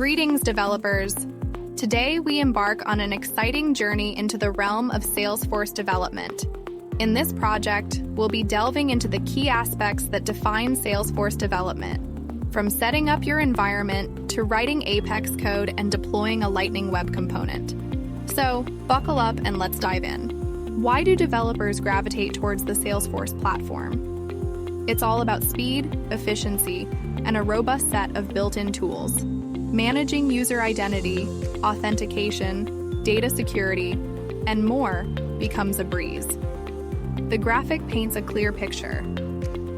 Greetings, developers! Today, we embark on an exciting journey into the realm of Salesforce development. In this project, we'll be delving into the key aspects that define Salesforce development, from setting up your environment to writing Apex code and deploying a Lightning Web Component. So, buckle up and let's dive in. Why do developers gravitate towards the Salesforce platform? It's all about speed, efficiency, and a robust set of built-in tools. Managing user identity, authentication, data security, and more becomes a breeze. The graphic paints a clear picture.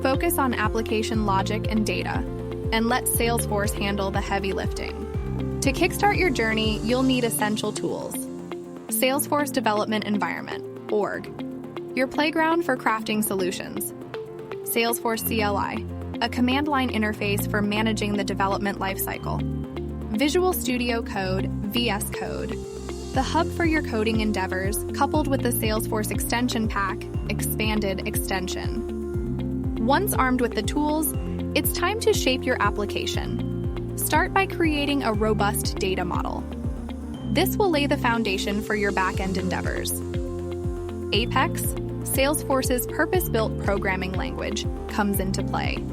Focus on application logic and data, and let Salesforce handle the heavy lifting. To kickstart your journey, you'll need essential tools. Salesforce Development Environment, org, your playground for crafting solutions. Salesforce CLI, a command line interface for managing the development lifecycle. Visual Studio Code, VS Code, the hub for your coding endeavors, coupled with the Salesforce Extension Pack, Expanded Extension. Once armed with the tools, it's time to shape your application. Start by creating a robust data model. This will lay the foundation for your back-end endeavors. Apex, Salesforce's purpose-built programming language, comes into play.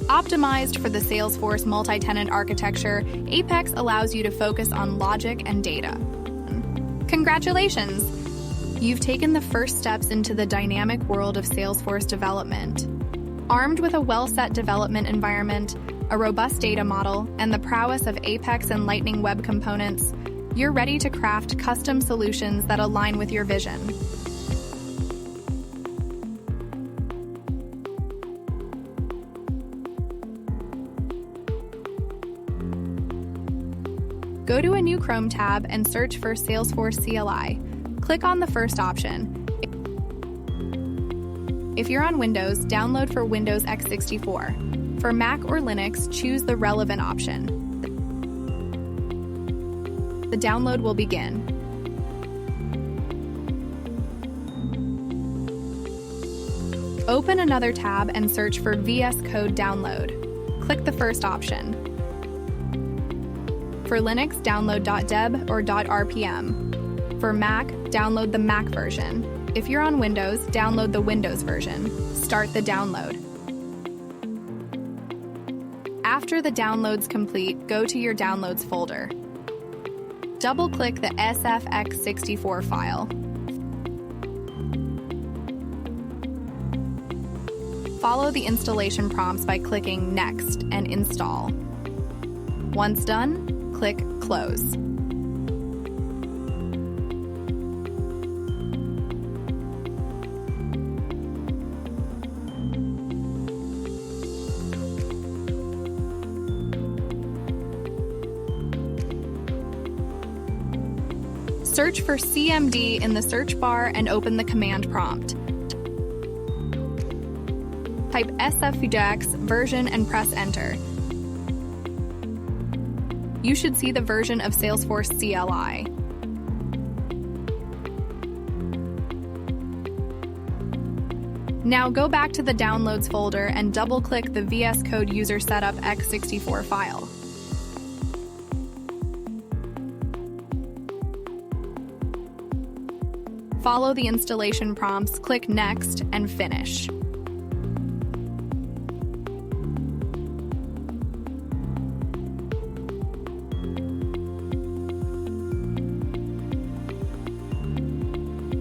Optimized for the Salesforce multi-tenant architecture, Apex allows you to focus on logic and data. Congratulations! You've taken the first steps into the dynamic world of Salesforce development. Armed with a well-set development environment, a robust data model, and the prowess of Apex and Lightning Web Components, you're ready to craft custom solutions that align with your vision. Go to a new Chrome tab and search for Salesforce CLI. Click on the first option. If you're on Windows, download for Windows x64. For Mac or Linux, choose the relevant option. The download will begin. Open another tab and search for VS Code download. Click the first option. For Linux, download .deb or .rpm. For Mac, download the Mac version. If you're on Windows, download the Windows version. Start the download. After the download's complete, go to your Downloads folder. Double-click the sfx64 file. Follow the installation prompts by clicking Next and Install. Once done, click Close. Search for CMD in the search bar and open the command prompt. Type sfx version and press Enter. You should see the version of Salesforce CLI. Now go back to the Downloads folder and double-click the VS Code User Setup x64 file. Follow the installation prompts, click Next, and Finish.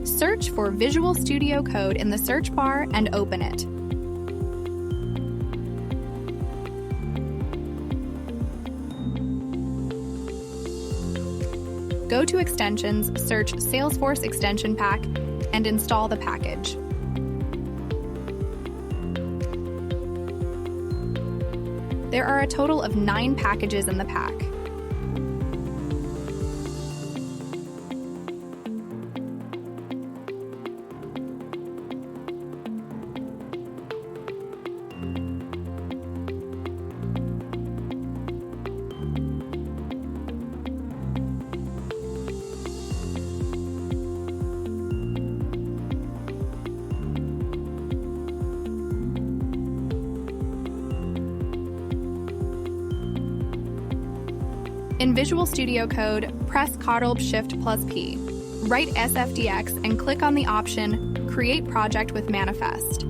Search for Visual Studio Code in the search bar and open it. Go to Extensions, search Salesforce Extension Pack, and install the package. There are a total of 9 packages in the pack. In Visual Studio Code, press Ctrl+Shift+P. Write SFDX and click on the option Create Project with Manifest.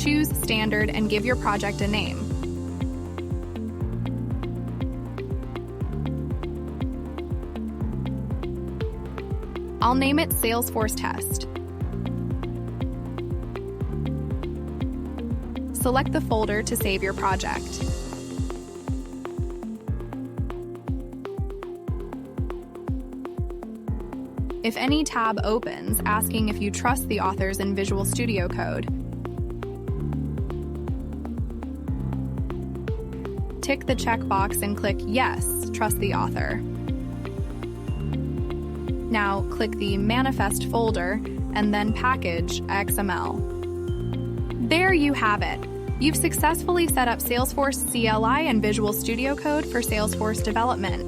Choose Standard and give your project a name. I'll name it Salesforce Test. Select the folder to save your project. If any tab opens asking if you trust the authors in Visual Studio Code, tick the checkbox and click Yes, trust the author. Now click the Manifest folder and then Package XML. There you have it. You've successfully set up Salesforce CLI and Visual Studio Code for Salesforce development.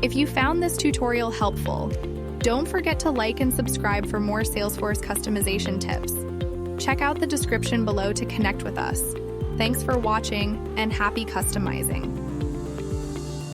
If you found this tutorial helpful, don't forget to like and subscribe for more Salesforce customization tips. Check out the description below to connect with us. Thanks for watching and happy customizing.